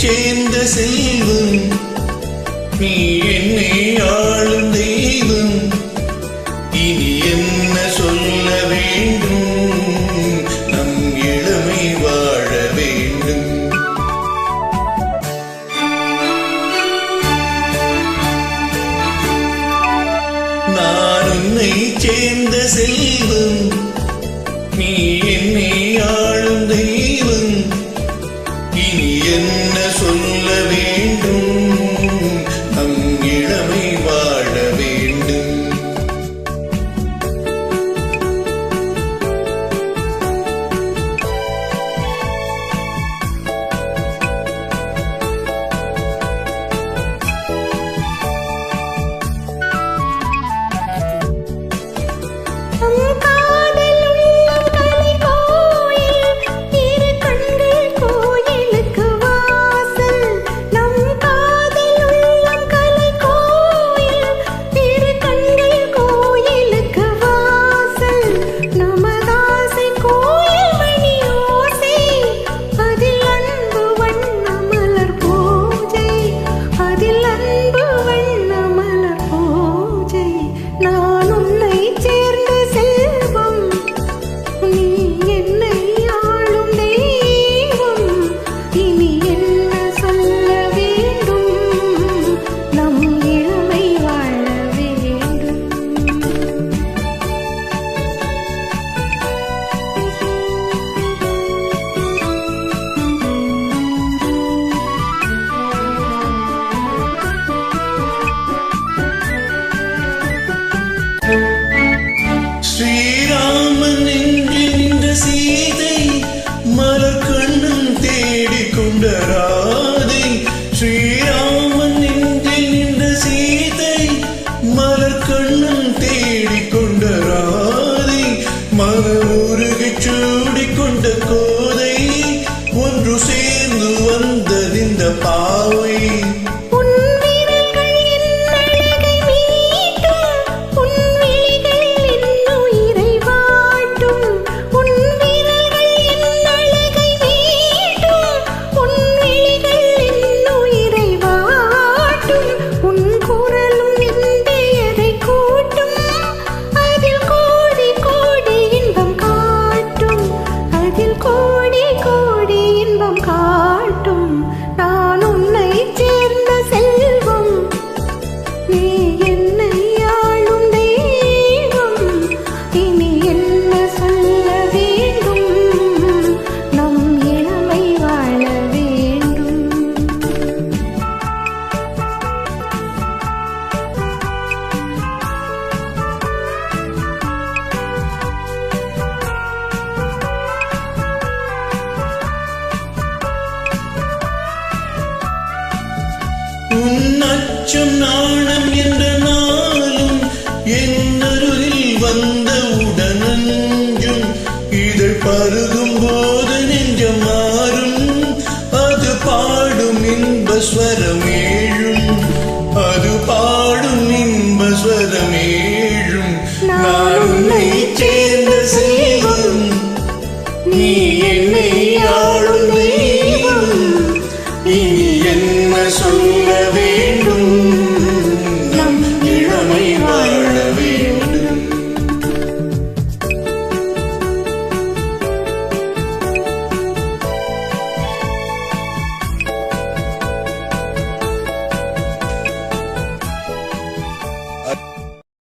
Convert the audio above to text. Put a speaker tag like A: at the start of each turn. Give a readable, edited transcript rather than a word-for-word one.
A: சேர்ந்த செல்வம் நீ என்னை ஆளும் தெய்வம் இனி என்ன சொல்ல வேண்டும் நம் இளமை வாழ வேண்டும் நான் உன்னை சேர்ந்த செல்வம் நீ என்னை ஆளும் தெய்வம் இனி என்ன சொல்ல வேண்டும் நம் இளமை வாழ வேண்டும் ஸ்ரீராமன் நெஞ்சில் நின்ற சீதை மலர் கண்ணம் தேடிக்கொண்ட ராதை ஸ்ரீராமன் நெஞ்சில் நின்ற சீதை மலர் கண்ணம் தேடிக்கொண்ட ராதை மனமுருகிச் சூடிக்கொண்ட கோதை ஒன்று சேர்ந்து வந்ததிந்த பாவை உன்னச்சம் நாணம் என்ற நாளும் என்னருகில் வந்த உடனஞ்சும் இதழ் பருகும் போது நெஞ்சம் மாறும் அது பாடும் இன்ப ஸ்வரம்